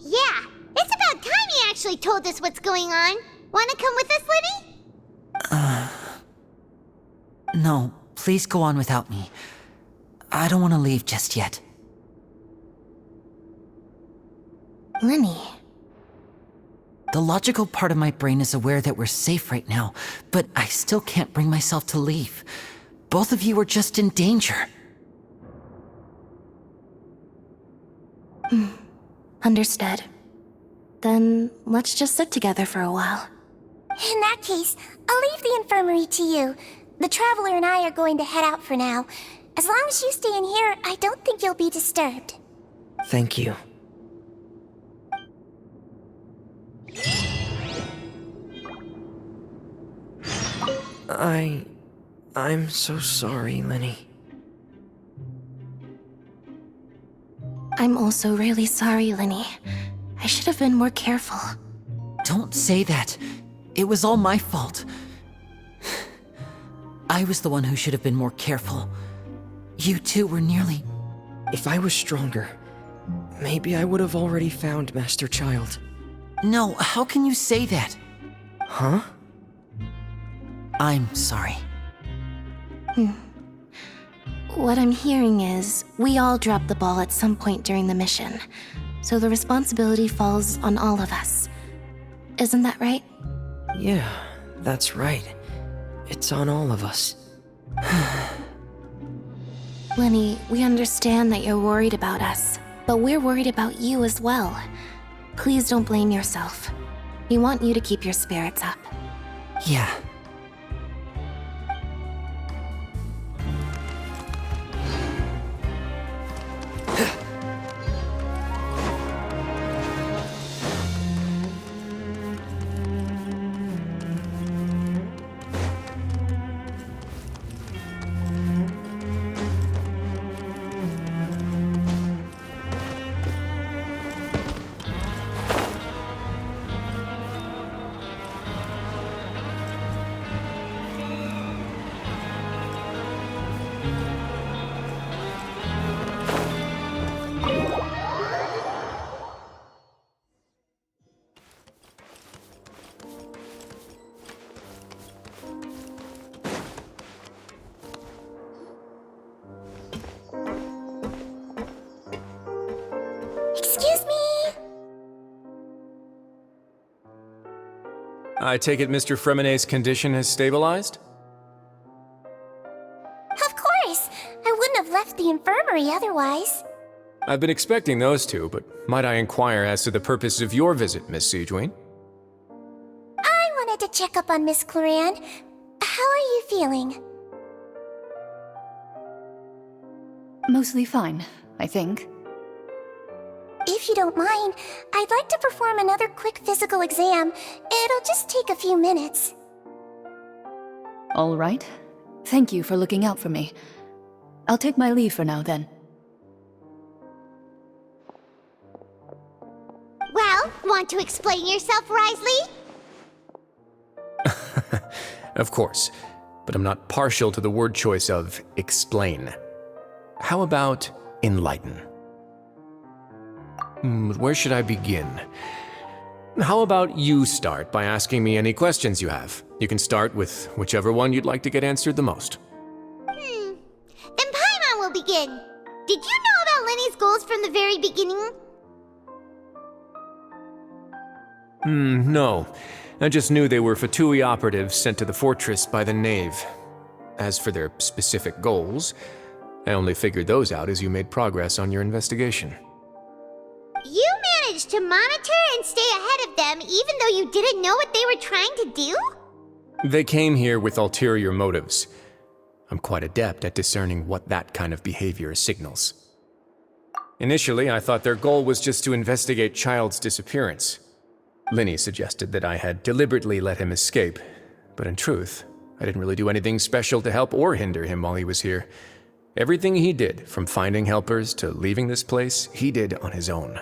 Yeah, it's about time he actually told us what's going on. Wanna come with us, Lenny? No, please go on without me. I don't want to leave just yet. Lenny. The logical part of my brain is aware that we're safe right now, but I still can't bring myself to leave. Both of you are just in danger. Understood. Then let's just sit together for a while. In that case, I'll leave the infirmary to you. The Traveler and I are going to head out for now. As long as you stay in here, I don't think you'll be disturbed. Thank you. I'm so sorry, Lenny. I'm also really sorry, Lenny. I should have been more careful. Don't say that. It was all my fault. I was the one who should have been more careful. You two were nearly... If I was stronger, maybe I would have already found Master Child. No, how can you say that? Huh? I'm sorry. What I'm hearing is, we all dropped the ball at some point during the mission, so the responsibility falls on all of us. Isn't that right? Yeah, that's right. It's on all of us. Lenny, we understand that you're worried about us, but we're worried about you as well. Please don't blame yourself. We want you to keep your spirits up. Yeah. Excuse me? I take it Mr. Fremonet's condition has stabilized? Of course! I wouldn't have left the infirmary otherwise. I've been expecting those two, but might I inquire as to the purpose of your visit, Miss Siegewayne? I wanted to check up on Miss Cloran. How are you feeling? Mostly fine, I think. If you don't mind, I'd like to perform another quick physical exam. It'll just take a few minutes. All right. Thank you for looking out for me. I'll take my leave for now, then. Well, want to explain yourself, Risley? Of course, but I'm not partial to the word choice of explain. How about enlighten? Where should I begin? How about you start by asking me any questions you have? You can start with whichever one you'd like to get answered the most. Then Paimon will begin. Did you know about Lenny's goals from the very beginning? No. I just knew they were Fatui operatives sent to the fortress by the Knave. As for their specific goals, I only figured those out as you made progress on your investigation. You managed to monitor and stay ahead of them even though you didn't know what they were trying to do? They came here with ulterior motives. I'm quite adept at discerning what that kind of behavior signals. Initially, I thought their goal was just to investigate Child's disappearance. Linny suggested that I had deliberately let him escape, but in truth, I didn't really do anything special to help or hinder him while he was here. Everything he did, from finding helpers to leaving this place, he did on his own.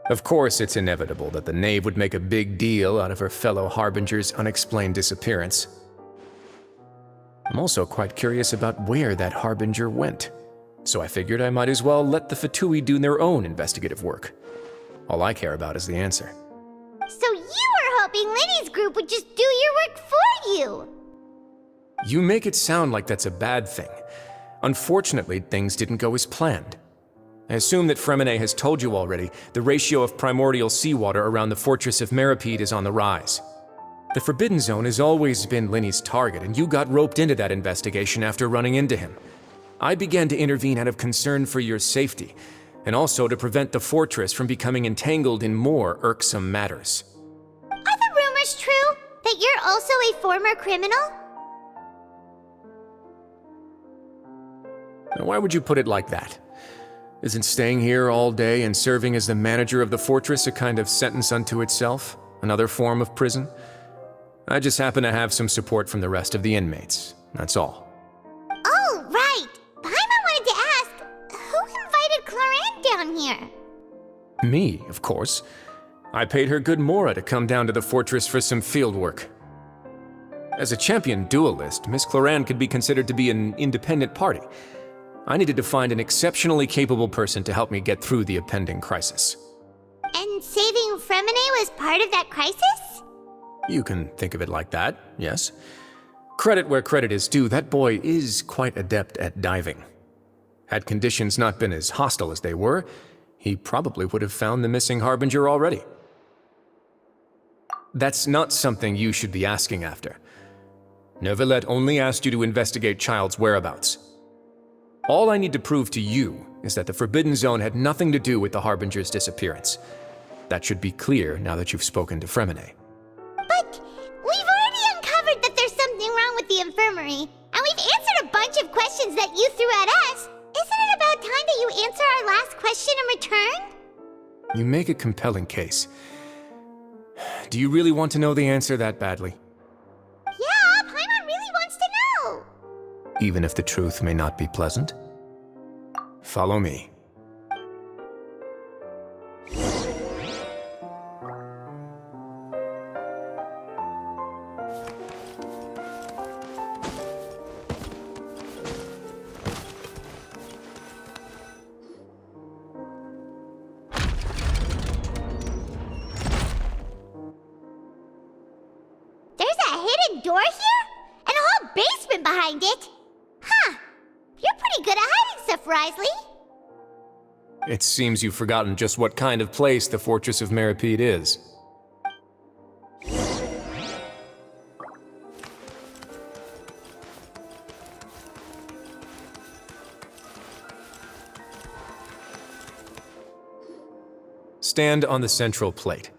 Of course, it's inevitable that the Knave would make a big deal out of her fellow Harbinger's unexplained disappearance. I'm also quite curious about where that Harbinger went, so I figured I might as well let the Fatui do their own investigative work. All I care about is the answer. So you were hoping Linny's group would just do your work for you! You make it sound like that's a bad thing. Unfortunately, things didn't go as planned. I assume that Fremine has told you already, the ratio of primordial seawater around the Fortress of Meripede is on the rise. The Forbidden Zone has always been Linny's target, and you got roped into that investigation after running into him. I began to intervene out of concern for your safety, and also to prevent the fortress from becoming entangled in more irksome matters. Are the rumors true? That you're also a former criminal? Now, why would you put it like that? Isn't staying here all day and serving as the manager of the fortress a kind of sentence unto itself? Another form of prison? I just happen to have some support from the rest of the inmates, that's all. Oh, right! Paimon wanted to ask, who invited Cloran down here? Me, of course. I paid her good mora to come down to the fortress for some field work. As a champion duelist, Miss Cloran could be considered to be an independent party. I needed to find an exceptionally capable person to help me get through the impending crisis. And saving Fremine was part of that crisis? You can think of it like that, yes. Credit where credit is due, that boy is quite adept at diving. Had conditions not been as hostile as they were, he probably would have found the missing Harbinger already. That's not something you should be asking after. Neuvillette only asked you to investigate Child's whereabouts. All I need to prove to you is that the Forbidden Zone had nothing to do with the Harbinger's disappearance. That should be clear now that you've spoken to Fremine. But we've already uncovered that there's something wrong with the infirmary, and we've answered a bunch of questions that you threw at us. Isn't it about time that you answer our last question in return? You make a compelling case. Do you really want to know the answer that badly? Yeah, Paimon really wants to know. Even if the truth may not be pleasant? Follow me. There's a hidden door here? And a whole basement behind it? Huh. You're pretty good at hiding stuff, Risley. It seems you've forgotten just what kind of place the Fortress of Meripede is. Stand on the central plate.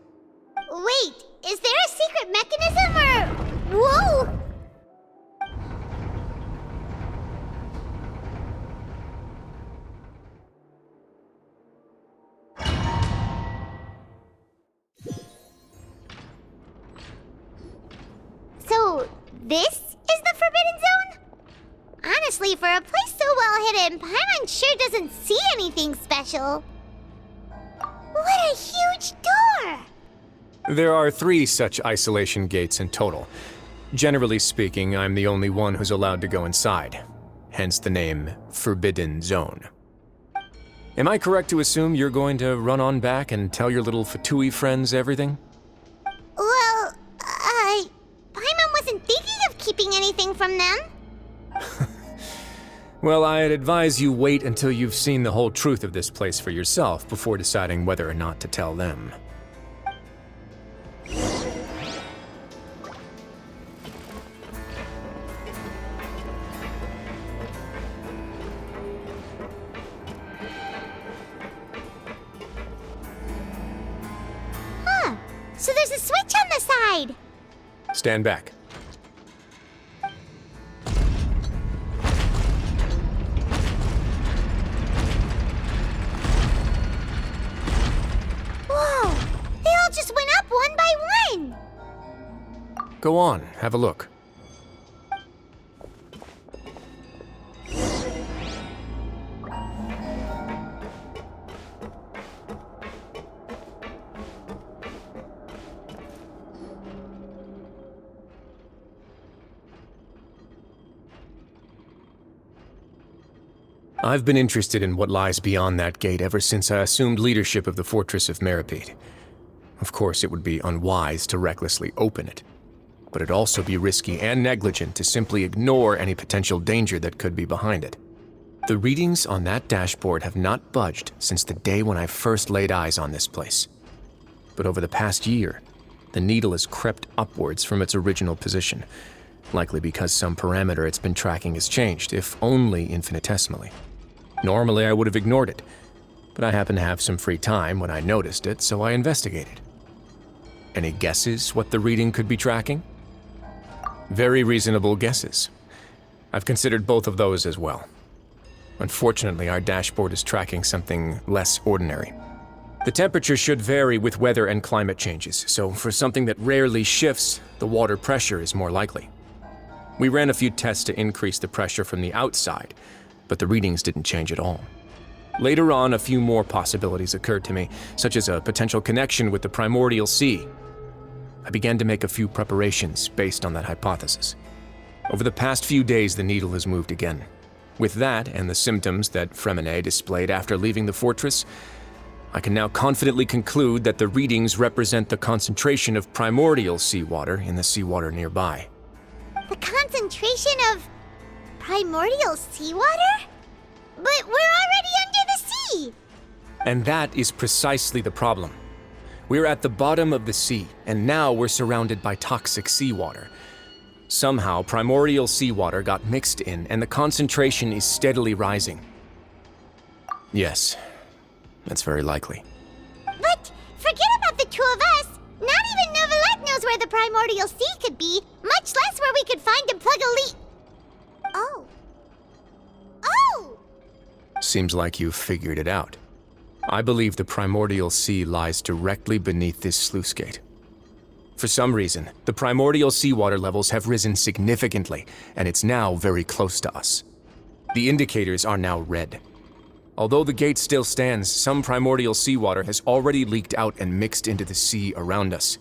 Wait, is there a secret mechanism or... Whoa! So, this is the Forbidden Zone? Honestly, for a place so well hidden, Paimon sure doesn't see anything special. What a huge door! There are 3 such isolation gates in total. Generally speaking, I'm the only one who's allowed to go inside. Hence the name Forbidden Zone. Am I correct to assume you're going to run on back and tell your little Fatui friends everything? Well, Paimon wasn't thinking of keeping anything from them. Well, I'd advise you wait until you've seen the whole truth of this place for yourself before deciding whether or not to tell them. Huh. So there's a switch on the side. Stand back. Whoa! They all just went up one by one! Go on, have a look. I've been interested in what lies beyond that gate ever since I assumed leadership of the Fortress of Meripede. Of course, it would be unwise to recklessly open it, but it'd also be risky and negligent to simply ignore any potential danger that could be behind it. The readings on that dashboard have not budged since the day when I first laid eyes on this place. But over the past year, the needle has crept upwards from its original position, likely because some parameter it's been tracking has changed, if only infinitesimally. Normally, I would have ignored it, but I happened to have some free time when I noticed it, so I investigated. Any guesses what the reading could be tracking? Very reasonable guesses. I've considered both of those as well. Unfortunately, our dashboard is tracking something less ordinary. The temperature should vary with weather and climate changes, so for something that rarely shifts, the water pressure is more likely. We ran a few tests to increase the pressure from the outside, but the readings didn't change at all. Later on, a few more possibilities occurred to me, such as a potential connection with the primordial sea. I began to make a few preparations based on that hypothesis. Over the past few days, the needle has moved again. With that, and the symptoms that Fremine displayed after leaving the fortress, I can now confidently conclude that the readings represent the concentration of primordial seawater in the seawater nearby. The concentration of primordial seawater? But we're already under the sea! And that is precisely the problem. We're at the bottom of the sea, and now we're surrounded by toxic seawater. Somehow, primordial seawater got mixed in, and the concentration is steadily rising. Yes, that's very likely. But forget about the two of us! Not even Novelette knows where the primordial sea could be, much less where we could find and plug a leak. Oh. Oh! Seems like you've figured it out. I believe the primordial sea lies directly beneath this sluice gate. For some reason, the primordial seawater levels have risen significantly, and it's now very close to us. The indicators are now red. Although the gate still stands, some primordial seawater has already leaked out and mixed into the sea around us.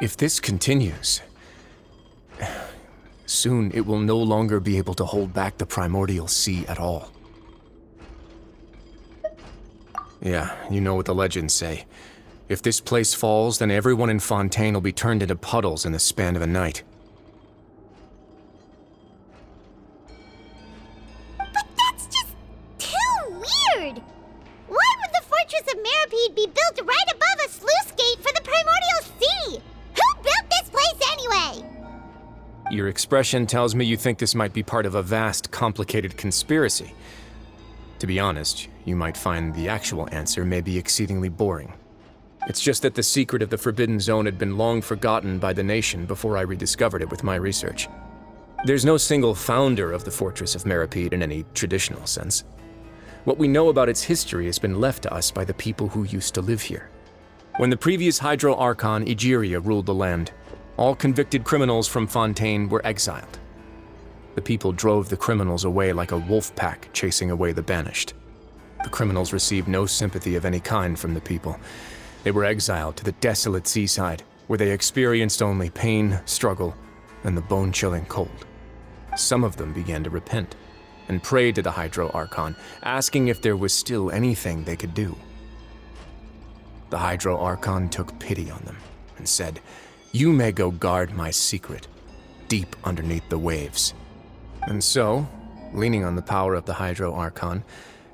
If this continues, soon it will no longer be able to hold back the primordial sea at all. Yeah, you know what the legends say. If this place falls, then everyone in Fontaine will be turned into puddles in the span of a night. But that's just too weird! Why would the Fortress of Meripede be built right above a sluice gate for the primordial sea? Who built this place anyway? Your expression tells me you think this might be part of a vast, complicated conspiracy. To be honest, you might find the actual answer may be exceedingly boring. It's just that the secret of the Forbidden Zone had been long forgotten by the nation before I rediscovered it with my research. There's no single founder of the Fortress of Meripede in any traditional sense. What we know about its history has been left to us by the people who used to live here. When the previous Hydro Archon Egeria ruled the land, all convicted criminals from Fontaine were exiled. The people drove the criminals away like a wolf pack chasing away the banished. The criminals received no sympathy of any kind from the people. They were exiled to the desolate seaside, where they experienced only pain, struggle, and the bone-chilling cold. Some of them began to repent, and prayed to the Hydro Archon, asking if there was still anything they could do. The Hydro Archon took pity on them, and said, "You may go guard my secret, deep underneath the waves." And so, leaning on the power of the Hydro Archon,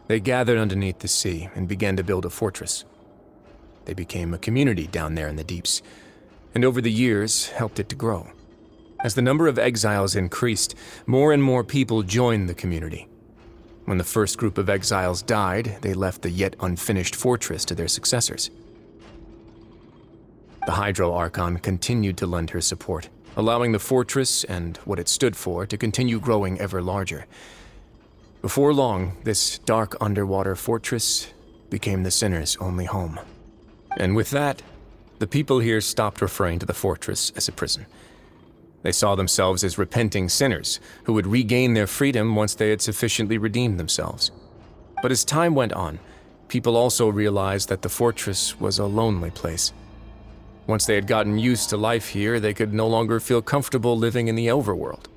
they gathered underneath the sea and began to build a fortress. They became a community down there in the deeps, and over the years helped it to grow. As the number of exiles increased, more and more people joined the community. When the first group of exiles died, they left the yet unfinished fortress to their successors. The Hydro Archon continued to lend her support, allowing the fortress and what it stood for to continue growing ever larger. Before long, this dark underwater fortress became the sinner's only home. And with that, the people here stopped referring to the fortress as a prison. They saw themselves as repenting sinners who would regain their freedom once they had sufficiently redeemed themselves. But as time went on, people also realized that the fortress was a lonely place. Once they had gotten used to life here, they could no longer feel comfortable living in the overworld.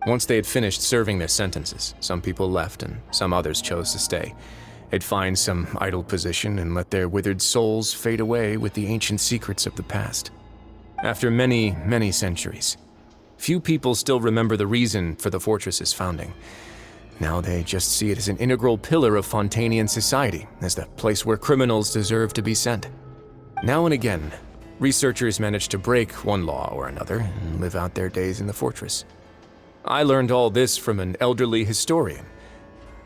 Once they had finished serving their sentences, some people left and some others chose to stay. They'd find some idle position and let their withered souls fade away with the ancient secrets of the past. After many, many centuries, few people still remember the reason for the fortress's founding. Now they just see it as an integral pillar of Fontainian society, as the place where criminals deserve to be sent. Now and again, researchers manage to break one law or another and live out their days in the fortress. I learned all this from an elderly historian.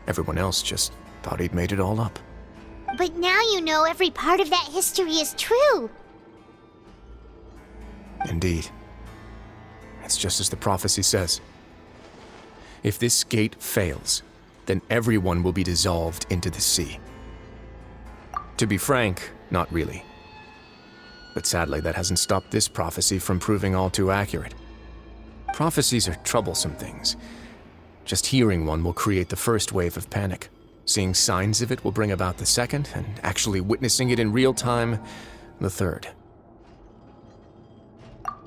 Everyone else just thought he'd made it all up. But now you know every part of that history is true. Indeed. It's just as the prophecy says. If this gate fails, then everyone will be dissolved into the sea. To be frank, not really. But sadly, that hasn't stopped this prophecy from proving all too accurate. Prophecies are troublesome things. Just hearing one will create the first wave of panic. Seeing signs of it will bring about the second, and actually witnessing it in real time, the third.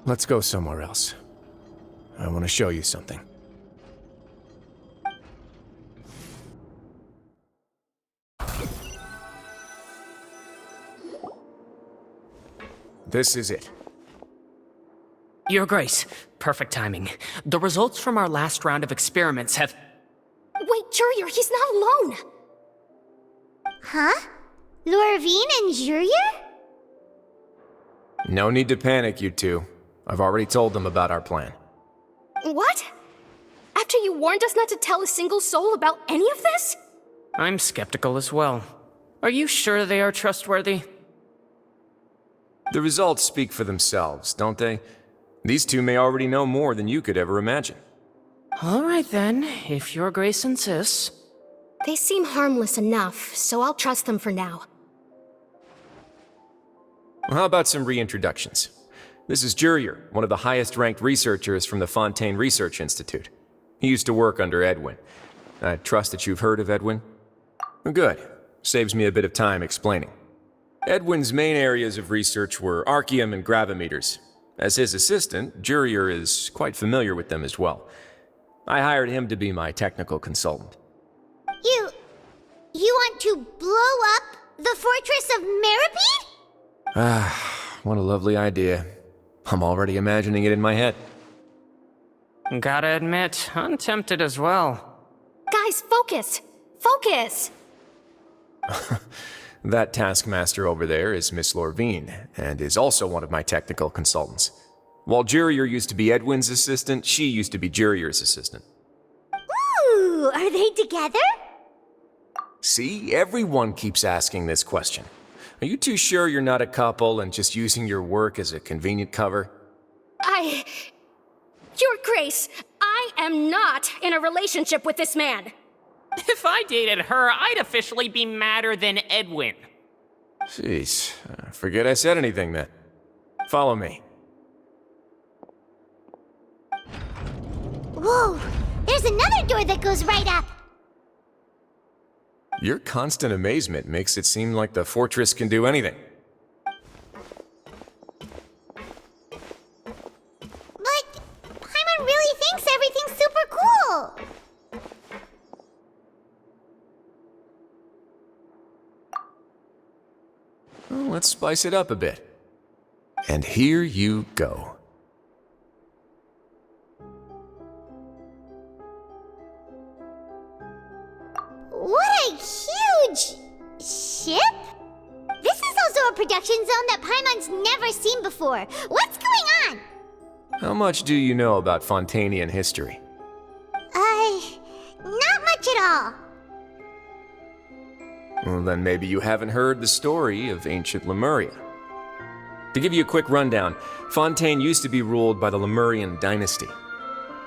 Let's go somewhere else. I want to show you something. This is it. Your Grace, perfect timing. The results from our last round of experiments have... Wait, Jurier, he's not alone! Huh? Lorvine and Jurier? No need to panic, you two. I've already told them about our plan. What? After you warned us not to tell a single soul about any of this? I'm skeptical as well. Are you sure they are trustworthy? The results speak for themselves, don't they? These two may already know more than you could ever imagine. All right then, if Your Grace insists. They seem harmless enough, so I'll trust them for now. How about some reintroductions? This is Jurier, one of the highest-ranked researchers from the Fontaine Research Institute. He used to work under Edwin. I trust that you've heard of Edwin? Good. Saves me a bit of time explaining. Edwin's main areas of research were archaeum and gravimeters. As his assistant, Jurier is quite familiar with them as well. I hired him to be my technical consultant. You want to blow up the fortress of Meripede? Ah, what a lovely idea. I'm already imagining it in my head. Gotta admit, I'm tempted as well. Guys, focus! Focus! That taskmaster over there is Miss Lorvine, and is also one of my technical consultants. While Jurier used to be Edwin's assistant, she used to be Jurier's assistant. Ooh, are they together? See, everyone keeps asking this question. Are you too sure you're not a couple and just using your work as a convenient cover? Your Grace, I am not in a relationship with this man. If I dated her, I'd officially be madder than Edwin. Jeez, forget I said anything then. Follow me. Whoa, there's another door that goes right up. Your constant amazement makes it seem like the fortress can do anything. But Paimon really thinks everything's super cool. Well, let's spice it up a bit. And here you go. What a huge ship? This is also a production zone that Paimon's never seen before. What's going on? How much do you know about Fontainian history? Not much at all. Well, then maybe you haven't heard the story of ancient Lemuria. To give you a quick rundown, Fontaine used to be ruled by the Lemurian dynasty.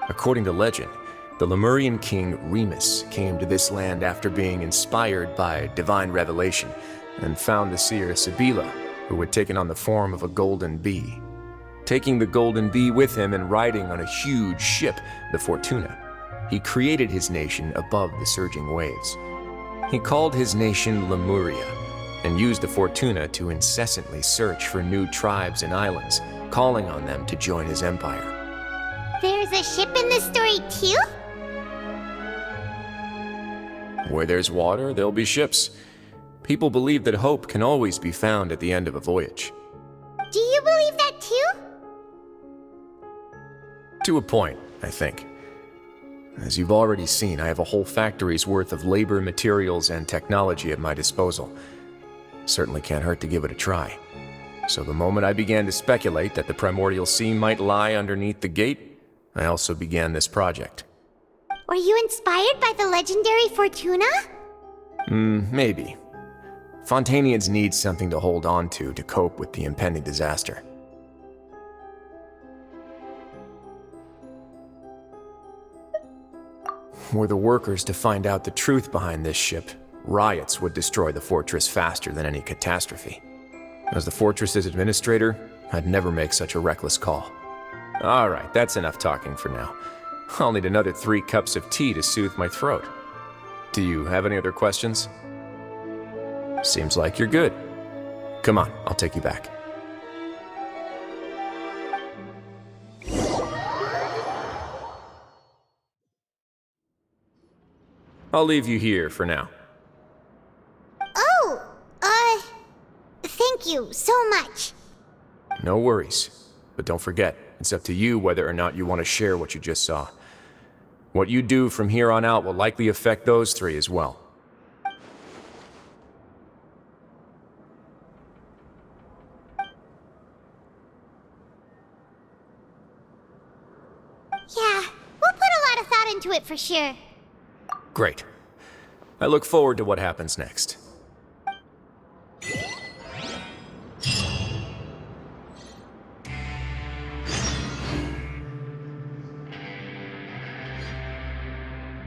According to legend, the Lemurian king Remus came to this land after being inspired by divine revelation and found the seer Sibila, who had taken on the form of a golden bee. Taking the golden bee with him and riding on a huge ship, the Fortuna, he created his nation above the surging waves. He called his nation Lemuria and used the Fortuna to incessantly search for new tribes and islands, calling on them to join his empire. There's a ship in this story too? Where there's water, there'll be ships. People believe that hope can always be found at the end of a voyage. Do you believe that too? To a point, I think. As you've already seen, I have a whole factory's worth of labor, materials, and technology at my disposal. Certainly can't hurt to give it a try. So the moment I began to speculate that the primordial sea might lie underneath the gate, I also began this project. Were you inspired by the legendary Fortuna? Maybe. Fontanians need something to hold on to cope with the impending disaster. Were the workers to find out the truth behind this ship, riots would destroy the fortress faster than any catastrophe. As the fortress's administrator, I'd never make such a reckless call. Alright, that's enough talking for now. I'll need another 3 cups of tea to soothe my throat. Do you have any other questions? Seems like you're good. Come on, I'll take you back. I'll leave you here for now. Oh, thank you so much. No worries. But don't forget, it's up to you whether or not you want to share what you just saw. What you do from here on out will likely affect those 3 as well. Yeah, we'll put a lot of thought into it for sure. Great. I look forward to what happens next.